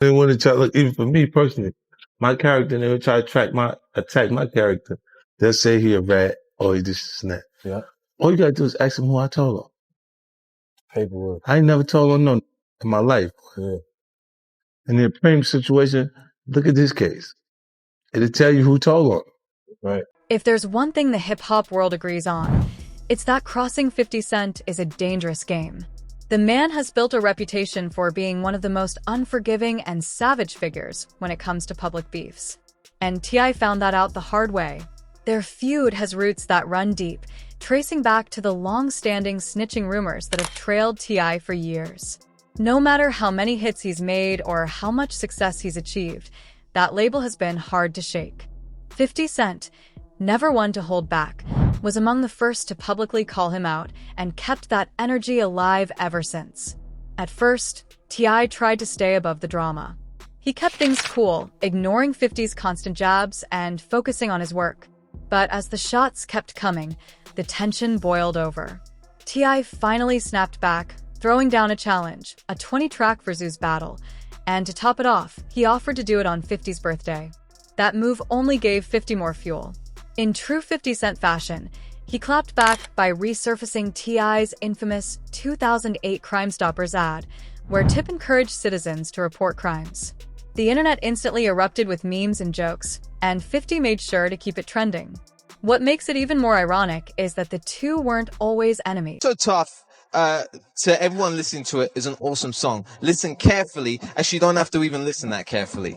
They want to try, look, even for me personally, my character, they would try to attack my character. They'll say he a rat or he just snap. Yeah. All you gotta do is ask him who I told on. Paperwork. I ain't never told on no in my life. Yeah. In the Prime situation, look at this case. It'll tell you who told on. Right. If there's one thing the hip-hop world agrees on, it's that crossing 50 Cent is a dangerous game. The man has built a reputation for being one of the most unforgiving and savage figures when it comes to public beefs. And T.I. found that out the hard way. Their feud has roots that run deep, tracing back to the long-standing snitching rumors that have trailed T.I. for years. No matter how many hits he's made or how much success he's achieved, that label has been hard to shake. 50 Cent, never one to hold back, was among the first to publicly call him out and kept that energy alive ever since. At first, T.I. tried to stay above the drama. He kept things cool, ignoring 50's constant jabs and focusing on his work. But as the shots kept coming, the tension boiled over. T.I. finally snapped back, throwing down a challenge, a 20-track versus battle, and to top it off, he offered to do it on 50's birthday. That move only gave 50 more fuel. In true 50 Cent fashion, he clapped back by resurfacing T.I.'s infamous 2008 Crimestoppers ad, where Tip encouraged citizens to report crimes. The internet instantly erupted with memes and jokes, and 50 made sure to keep it trending. What makes it even more ironic is that the two weren't always enemies. So Tough, to everyone listening to it, is an awesome song. Listen carefully. Actually, you don't have to even listen that carefully.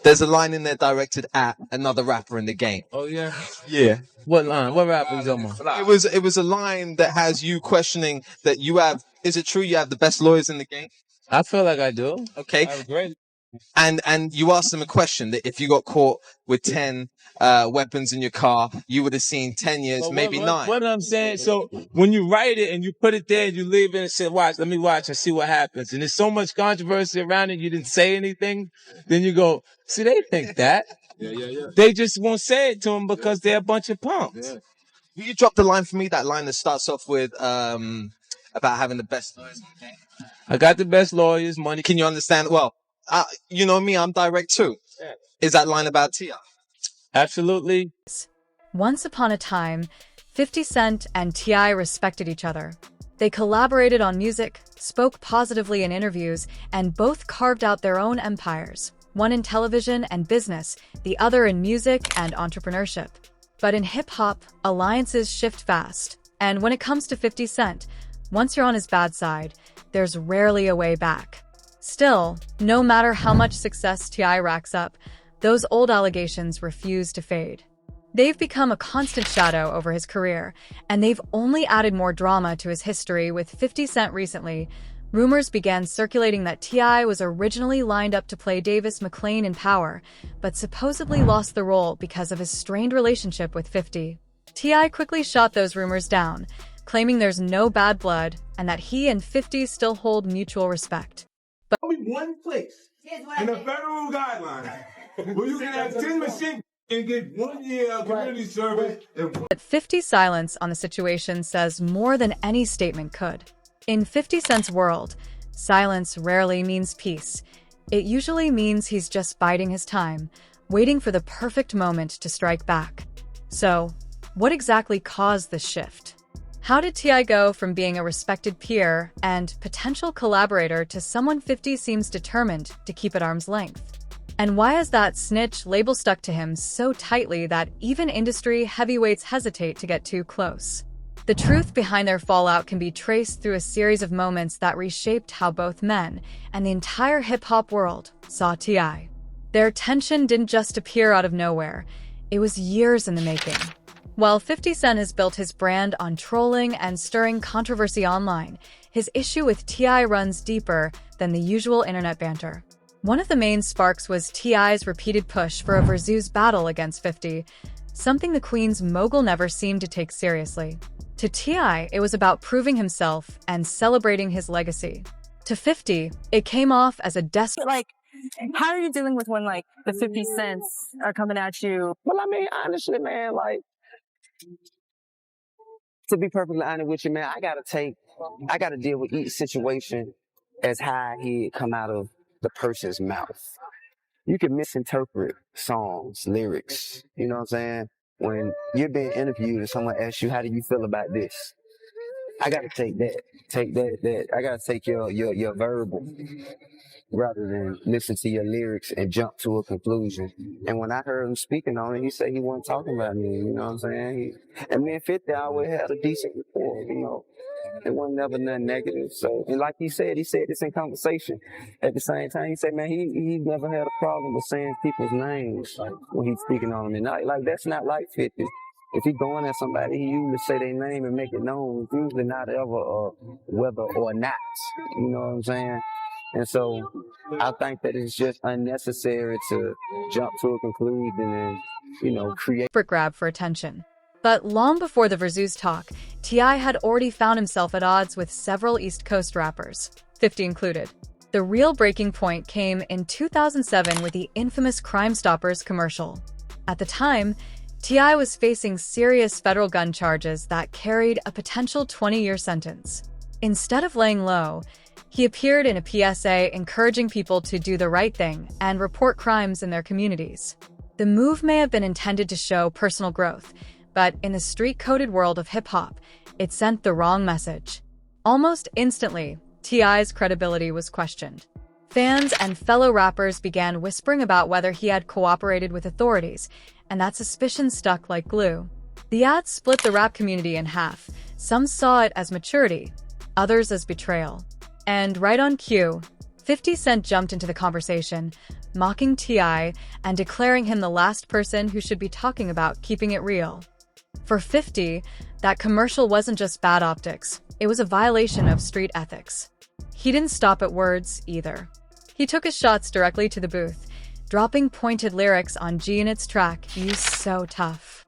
There's a line in there directed at another rapper in the game. Oh, yeah? Yeah. What line? What rapper is on? It was a line that has you questioning that you have, is it true you have the best lawyers in the game? I feel like I do. Okay. I have great. And you asked them a question that if you got caught with 10 weapons in your car, you would have seen 10 years, But maybe 9. What I'm saying, so when you write it and you put it there and you leave it and say, watch, let me watch and see what happens. And there's so much controversy around it, you didn't say anything. Then you go, see, they think that. Yeah. They just won't say it to them because they're a bunch of punks. Yeah. You dropped a line for me, that line that starts off with about having the best lawyers in the game. I got the best lawyers, money. Can you understand? Well, you know me, I'm direct too. Yeah. Is that line about T.I.? Absolutely. Once upon a time, 50 Cent and T.I. respected each other. They collaborated on music, spoke positively in interviews, and both carved out their own empires, one in television and business, the other in music and entrepreneurship. But in hip-hop, alliances shift fast, and when it comes to 50 Cent, once you're on his bad side, there's rarely a way back. Still, no matter how much success T.I. racks up, those old allegations refuse to fade. They've become a constant shadow over his career, and they've only added more drama to his history. With 50 Cent recently, rumors began circulating that T.I. was originally lined up to play Davis McClane in Power, but supposedly lost the role because of his strained relationship with 50. T.I. quickly shot those rumors down, claiming there's no bad blood and that he and 50 still hold mutual respect. Only one place in a federal guideline where you can have 10 machine and get 1 year of community service. But 50's silence on the situation says more than any statement could. In 50 Cent's world, silence rarely means peace. It usually means he's just biding his time, waiting for the perfect moment to strike back. So, what exactly caused this shift? How did T.I. go from being a respected peer and potential collaborator to someone 50 seems determined to keep at arm's length? And why is that snitch label stuck to him so tightly that even industry heavyweights hesitate to get too close? The truth behind their fallout can be traced through a series of moments that reshaped how both men and the entire hip-hop world saw T.I. Their tension didn't just appear out of nowhere. It was years in the making. While 50 Cent has built his brand on trolling and stirring controversy online, his issue with T.I. runs deeper than the usual internet banter. One of the main sparks was T.I.'s repeated push for a versus battle against 50, something the Queen's mogul never seemed to take seriously. To T.I., it was about proving himself and celebrating his legacy. To 50, it came off as a desperate... Like, how are you dealing with when, like, the 50 cents are coming at you? Well, I mean, honestly, man, like, to be perfectly honest with you, man, I gotta deal with each situation as how he come out of the person's mouth. You can misinterpret songs, lyrics, you know what I'm saying? When you're being interviewed and someone asks you, how do you feel about this? I gotta take that. I gotta take your verbal rather than listen to your lyrics and jump to a conclusion. And when I heard him speaking on it, he said he wasn't talking about me, you know what I'm saying? And me and 50 always had a decent rapport, you know. It wasn't never nothing negative. So, and like he said this in conversation. At the same time, he said, man, he never had a problem with saying people's names, like when he's speaking on them. And like that's not like 50. If he going at somebody, he usually say their name and make it known. It's usually not ever whether or not. You know what I'm saying? And so I think that it's just unnecessary to jump to a conclusion and, you know, create grab for attention. But long before the Versus talk, T.I. had already found himself at odds with several East Coast rappers, 50 included. The real breaking point came in 2007 with the infamous Crimestoppers commercial. At the time, T.I. was facing serious federal gun charges that carried a potential 20-year sentence. Instead of laying low, he appeared in a PSA encouraging people to do the right thing and report crimes in their communities. The move may have been intended to show personal growth, but in the street-coded world of hip-hop, it sent the wrong message. Almost instantly, T.I.'s credibility was questioned. Fans and fellow rappers began whispering about whether he had cooperated with authorities, and that suspicion stuck like glue. The ad split the rap community in half. Some saw it as maturity, others as betrayal. And right on cue, 50 Cent jumped into the conversation, mocking T.I. and declaring him the last person who should be talking about keeping it real. For 50, that commercial wasn't just bad optics, it was a violation of street ethics. He didn't stop at words, either. He took his shots directly to the booth, dropping pointed lyrics on G-Unit's track, "You So Tough."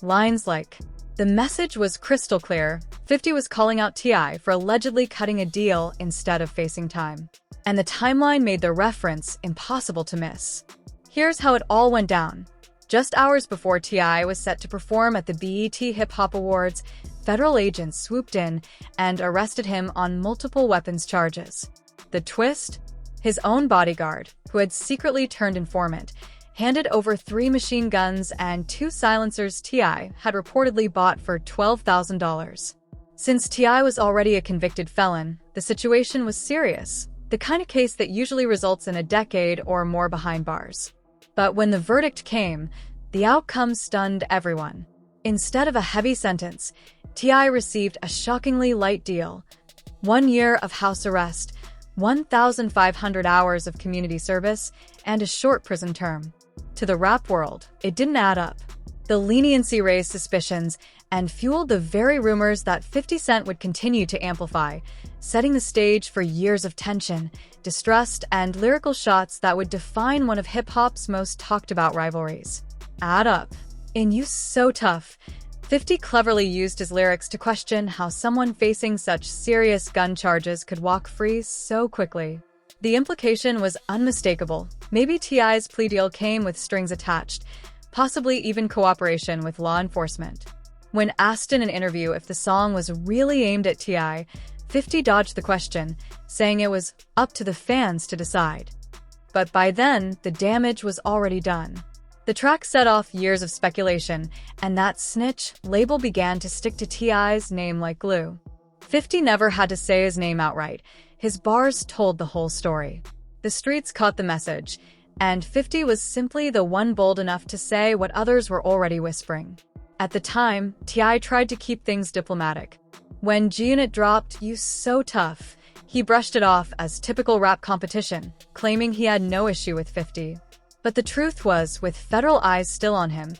Lines like, the message was crystal clear. 50 was calling out T.I. for allegedly cutting a deal instead of facing time. And the timeline made the reference impossible to miss. Here's how it all went down. Just hours before T.I. was set to perform at the BET Hip Hop Awards, federal agents swooped in and arrested him on multiple weapons charges. The twist? His own bodyguard, who had secretly turned informant, handed over 3 machine guns and 2 silencers T.I. had reportedly bought for $12,000. Since T.I. was already a convicted felon, the situation was serious, the kind of case that usually results in a decade or more behind bars. But when the verdict came, the outcome stunned everyone. Instead of a heavy sentence, T.I. received a shockingly light deal: 1 year of house arrest, 1,500 hours of community service, and a short prison term. To the rap world, it didn't add up. The leniency raised suspicions and fueled the very rumors that 50 Cent would continue to amplify, setting the stage for years of tension, distrust, and lyrical shots that would define one of hip-hop's most talked-about rivalries. Add up. In You So Tough, 50 cleverly used his lyrics to question how someone facing such serious gun charges could walk free so quickly. The implication was unmistakable. Maybe T.I.'s plea deal came with strings attached, possibly even cooperation with law enforcement. When asked in an interview if the song was really aimed at T.I., 50 dodged the question, saying it was up to the fans to decide. But by then, the damage was already done. The track set off years of speculation, and that snitch label began to stick to T.I.'s name like glue. 50 never had to say his name outright. His bars told the whole story. The streets caught the message, and 50 was simply the one bold enough to say what others were already whispering. At the time, T.I. tried to keep things diplomatic. When G-Unit dropped You So Tough, he brushed it off as typical rap competition, claiming he had no issue with 50. But the truth was, with federal eyes still on him,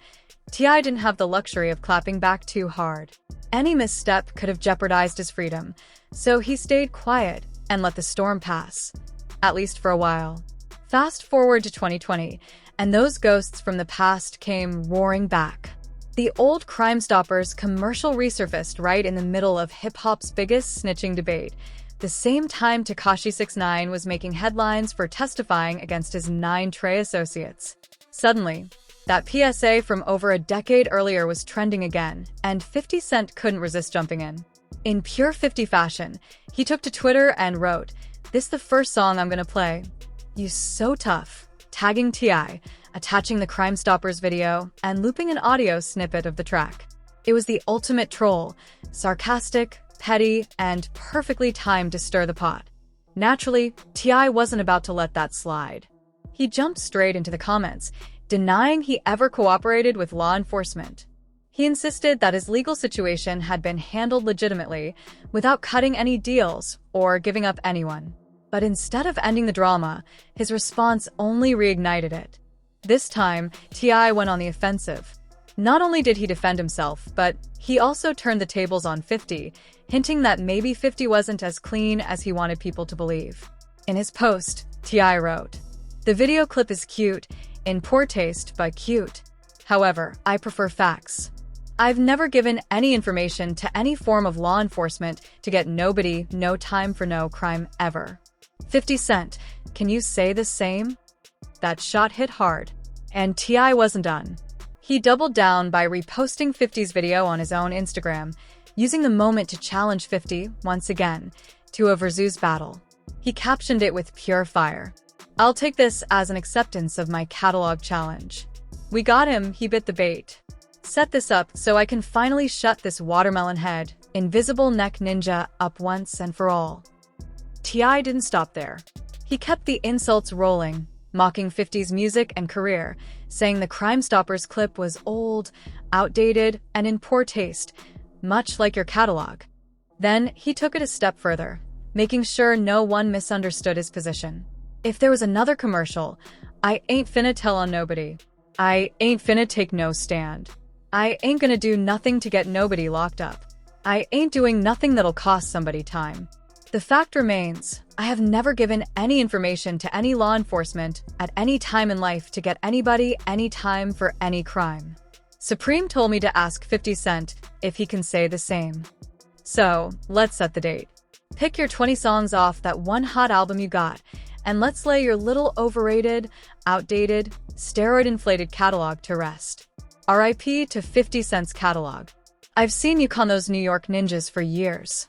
T.I. didn't have the luxury of clapping back too hard. Any misstep could have jeopardized his freedom, so he stayed quiet and let the storm pass, at least for a while. Fast forward to 2020, and those ghosts from the past came roaring back. The old Crimestoppers commercial resurfaced right in the middle of hip-hop's biggest snitching debate, the same time Tekashi 6ix9ine was making headlines for testifying against his 9 Trey associates. Suddenly, that PSA from over a decade earlier was trending again, and 50 Cent couldn't resist jumping in. In pure 50 fashion, he took to Twitter and wrote, "This the first song I'm gonna play." "You so tough," tagging T.I, attaching the Crimestoppers video, and looping an audio snippet of the track. It was the ultimate troll, sarcastic, petty, and perfectly timed to stir the pot. Naturally, T.I wasn't about to let that slide. He jumped straight into the comments, denying he ever cooperated with law enforcement. He insisted that his legal situation had been handled legitimately, without cutting any deals or giving up anyone. But instead of ending the drama, his response only reignited it. This time, T.I went on the offensive. Not only did he defend himself, but he also turned the tables on 50, hinting that maybe 50 wasn't as clean as he wanted people to believe. In his post, T.I wrote, "The video clip is cute, in poor taste, but cute. However, I prefer facts. I've never given any information to any form of law enforcement to get nobody no time for no crime ever. 50 Cent, can you say the same?" That shot hit hard. And T.I wasn't done. He doubled down by reposting 50's video on his own Instagram, using the moment to challenge 50, once again, to a versus battle. He captioned it with pure fire. "I'll take this as an acceptance of my catalog challenge. We got him, he bit the bait. Set this up so I can finally shut this watermelon head, invisible neck ninja, up once and for all." T.I didn't stop there. He kept the insults rolling, mocking 50's music and career, saying the Crimestoppers clip was old, outdated, and in poor taste, much like your catalog. Then he took it a step further, making sure no one misunderstood his position. "If there was another commercial, I ain't finna tell on nobody. I ain't finna take no stand. I ain't gonna do nothing to get nobody locked up. I ain't doing nothing that'll cost somebody time. The fact remains, I have never given any information to any law enforcement at any time in life to get anybody any time for any crime. Supreme told me to ask 50 Cent if he can say the same. So, let's set the date. Pick your 20 songs off that one hot album you got, and let's lay your little overrated, outdated, steroid-inflated catalog to rest. RIP to 50 Cent's catalog. I've seen you con those New York ninjas for years."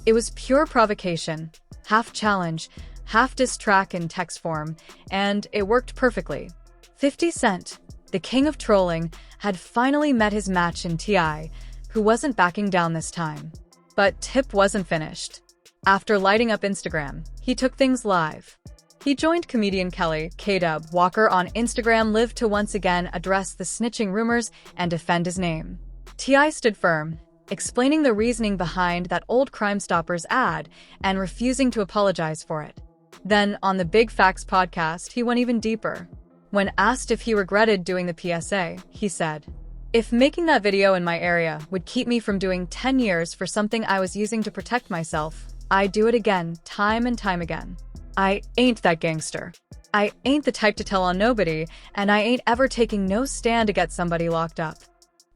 It was pure provocation, half challenge, half diss track in text form, and it worked perfectly. 50 Cent, the king of trolling, had finally met his match in T.I, who wasn't backing down this time. But Tip wasn't finished. After lighting up Instagram, he took things live. He joined comedian Kelly K-Dub Walker on Instagram Live to once again address the snitching rumors and defend his name. T.I stood firm, explaining the reasoning behind that old Crimestoppers ad and refusing to apologize for it. Then, on the Big Facts podcast, he went even deeper. When asked if he regretted doing the PSA, he said, "If making that video in my area would keep me from doing 10 years for something I was using to protect myself, I'd do it again, time and time again. I ain't that gangster. I ain't the type to tell on nobody, and I ain't ever taking no stand to get somebody locked up."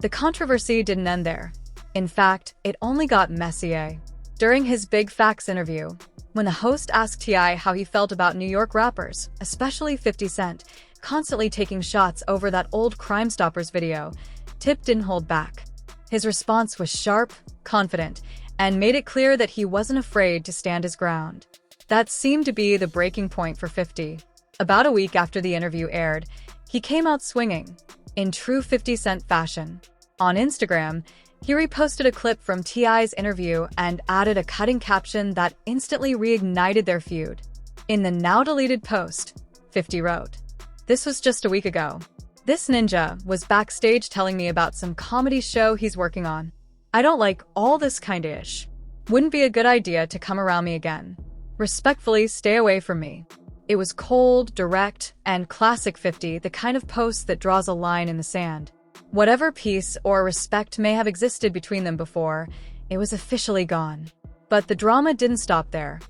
The controversy didn't end there. In fact, it only got messier. During his Big Facts interview, when the host asked T.I how he felt about New York rappers, especially 50 Cent, constantly taking shots over that old Crimestoppers video, Tip didn't hold back. His response was sharp, confident, and made it clear that he wasn't afraid to stand his ground. That seemed to be the breaking point for 50. About a week after the interview aired, he came out swinging, in true 50 Cent fashion. On Instagram, he reposted a clip from T.I's interview and added a cutting caption that instantly reignited their feud. In the now-deleted post, 50 wrote, "This was just a week ago. This ninja was backstage telling me about some comedy show he's working on. I don't like all this kinda ish. Wouldn't be a good idea to come around me again. Respectfully, stay away from me." It was cold, direct, and classic 50, the kind of post that draws a line in the sand. Whatever peace or respect may have existed between them before, it was officially gone. But the drama didn't stop there.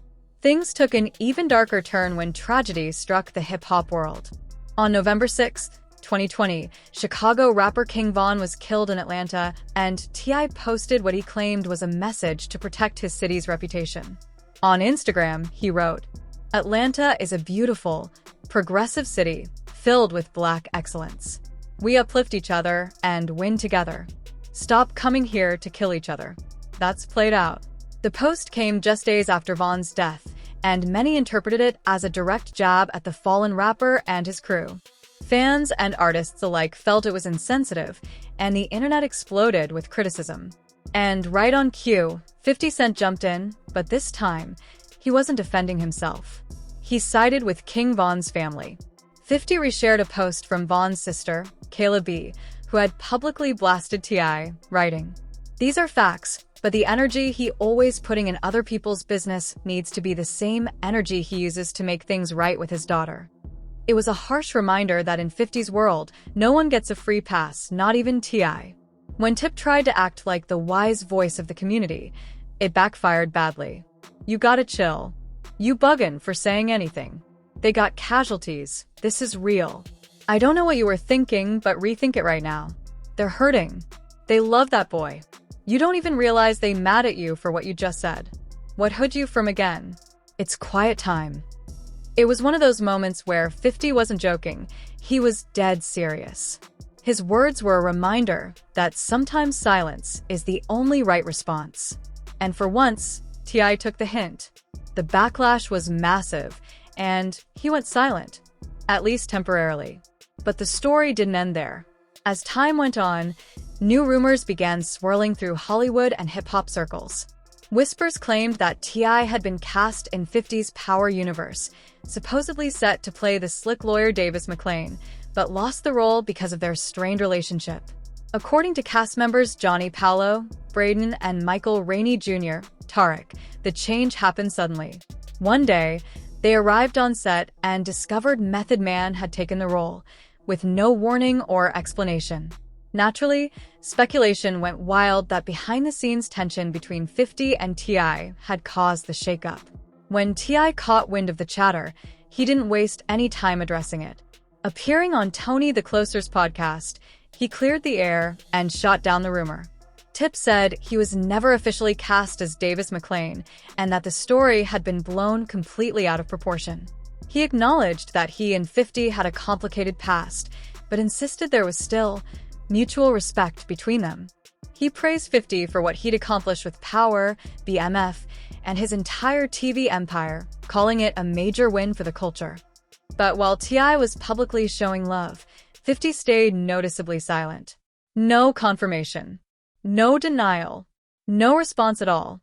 Things took an even darker turn when tragedy struck the hip-hop world. On November 6, 2020, Chicago rapper King Von was killed in Atlanta, and T.I posted what he claimed was a message to protect his city's reputation. On Instagram, he wrote, "Atlanta is a beautiful, progressive city filled with Black excellence. We uplift each other and win together. Stop coming here to kill each other." That's played out. The post came just days after Von's death, and many interpreted it as a direct jab at the fallen rapper and his crew. Fans and artists alike felt it was insensitive, and the internet exploded with criticism. And right on cue, 50 Cent jumped in, but this time, he wasn't defending himself. He sided with King Von's family. 50 reshared a post from Von's sister, Kayla B., who had publicly blasted T.I., writing, "These are facts, but the energy he always putting in other people's business needs to be the same energy he uses to make things right with his daughter." It was a harsh reminder that in 50's world, no one gets a free pass, not even T.I. When Tip tried to act like the wise voice of the community, it backfired badly. "You gotta chill. You buggin' for saying anything. They got casualties. This is real. I don't know what you were thinking, but rethink it right now. They're hurting. They love that boy. You don't even realize they mad at you for what you just said. What hood you from again? It's quiet time." It was one of those moments where 50 wasn't joking. He was dead serious. His words were a reminder that sometimes silence is the only right response. And for once, T.I. took the hint. The backlash was massive, and he went silent, at least temporarily. But the story didn't end there. As time went on, new rumors began swirling through Hollywood and hip-hop circles. Whispers claimed that T.I. had been cast in 50's Power Universe, supposedly set to play the slick lawyer Davis McLean, but lost the role because of their strained relationship. According to cast members Johnny Paolo, Braden, and Michael Rainey Jr., Tarek, the change happened suddenly. One day, they arrived on set and discovered Method Man had taken the role, with no warning or explanation. Naturally, speculation went wild that behind-the-scenes tension between 50 and T.I. had caused the shakeup. When T.I. caught wind of the chatter, he didn't waste any time addressing it. Appearing on Tony the Closer's podcast, he cleared the air and shot down the rumor. Tip said he was never officially cast as Davis McLean and that the story had been blown completely out of proportion. He acknowledged that he and 50 had a complicated past, but insisted there was still mutual respect between them. He praised 50 for what he'd accomplished with Power, BMF, and his entire TV empire, calling it a major win for the culture. But while T.I. was publicly showing love, 50 stayed noticeably silent. No confirmation. No denial. No response at all.